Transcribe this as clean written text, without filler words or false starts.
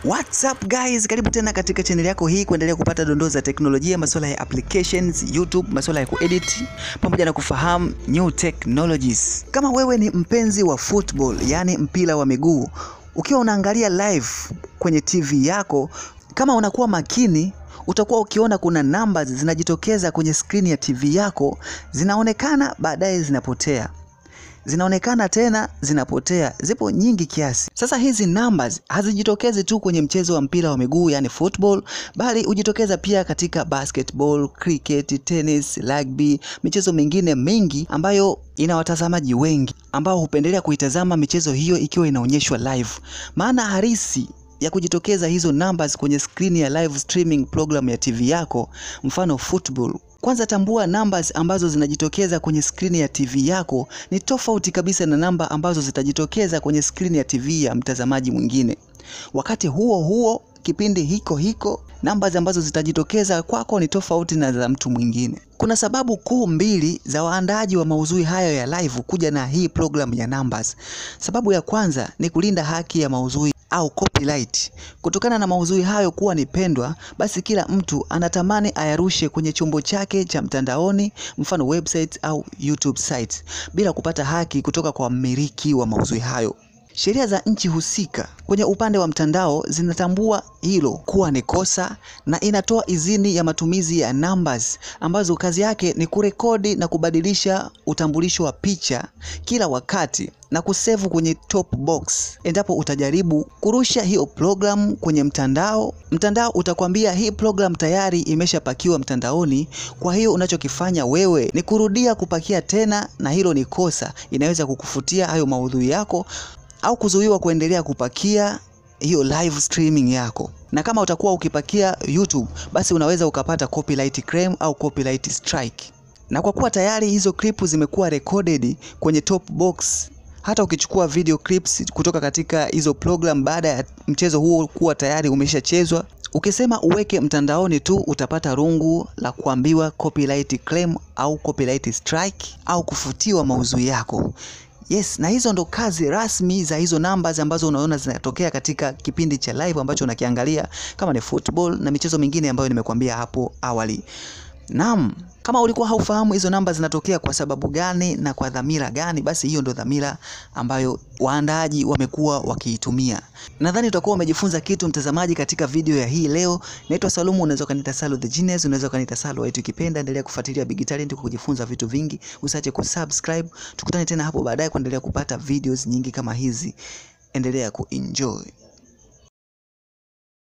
What's up guys, karibu tena katika channel yako hii kuendelea kupata dondoo za teknolojia, masuala ya applications, YouTube, masuala ya kuedit pamoja na kufahamu new technologies. Kama wewe ni mpenzi wa football, yani mpira wa miguu, ukiwa unaangalia live kwenye TV yako, kama unakuwa makini, utakuwa ukiona kuna numbers zinajitokeza kwenye screen ya TV yako, zinaonekana baadaye zinapotea. Zinaonekana tena zinapotea, zipo nyingi kiasi. Sasa hizi numbers hazijitokezi tu kwenye mchezo wa mpira wa miguu yani football, bali hujitokeza pia katika basketball, cricket, tennis, rugby, michezo mingine mingi ambayo ina watazamaji wengi ambao hupendelea kuitazama michezo hiyo ikiwa inaonyeshwa live. Maana halisi ya kujitokeza hizo numbers kwenye screen ya live streaming program ya TV yako, mfano football, kwanza tambua numbers ambazo zinajitokeza kwenye screen ya TV yako ni tofauti kabisa na namba ambazo zitajitokeza kwenye screen ya TV ya mtazamaji mwingine. Wakati huo huo, kipindi hiko numbers ambazo zitajitokeza kwako ni tofauti na za mtu mwingine. Kuna sababu kuu mbili za waandaaji wa maudhui hayo ya live kuja na hii program ya numbers. Sababu ya kwanza ni kulinda haki ya maudhui au copyright. Kutokana na maudhui hayo kuwa ni pendwa, basi kila mtu anatamani ayarushe kwenye chombo chake cha mtandaoni, mfano website au YouTube site, bila kupata haki kutoka kwa mmiliki wa maudhui hayo. Sheria za nchi husika kwenye upande wa mtandao zinatambua hilo kuwa ni kosa na inatoa idhini ya matumizi ya numbers ambazo kazi yake ni kurekodi na kubadilisha utambulisho wa picha kila wakati na kusevu kwenye top box. Endapo utajaribu kurusha hiyo program kwenye mtandao utakwambia hii program tayari imeshapakiwa mtandaoni, kwa hiyo unachokifanya wewe ni kurudia kupakia tena, na hilo ni kosa. Inaweza kukufutia hayo maudhui yako au kuzuiwa kuendelea kupakia hiyo live streaming yako. Na kama utakuwa ukipakia YouTube, basi unaweza ukapata copyright claim au copyright strike. Na kwa kuwa tayari hizo clip zimekuwa recorded kwenye top box, hata ukichukua video clips kutoka katika hizo program baada ya mchezo huo kuwa tayari umeshachezwa, ukisema uweke mtandaoni tu, utapata rungu la kuambiwa copyright claim au copyright strike au kufutiwa maudhui yako. Yes, na hizo ndo kazi rasmi za hizo numbers ambazo unaona zinatokea katika kipindi cha live ambacho unakiangalia, kama ni football na michezo mingine ambayo nimekuambia hapo awali. Naam, kama ulikuwa haufahamu hizo numbers zinatokea kwa sababu gani na kwa dhamira gani, basi hiyo ndo dhamira ambayo waandaaji wamekuwa wakiitumia. Nadhani utakuwa umejifunza kitu mtazamaji katika video ya hii leo. Naitwa Salumu, unaweza kanita Salu the Genius, unaweza kanita Salu wetu ukipenda. Endelea kufuatilia Big Talent kujifunza vitu vingi. Usiache kusubscribe. Tukutane tena hapo baadaye kuendelea kupata videos nyingi kama hizi. Endelea kuenjoy.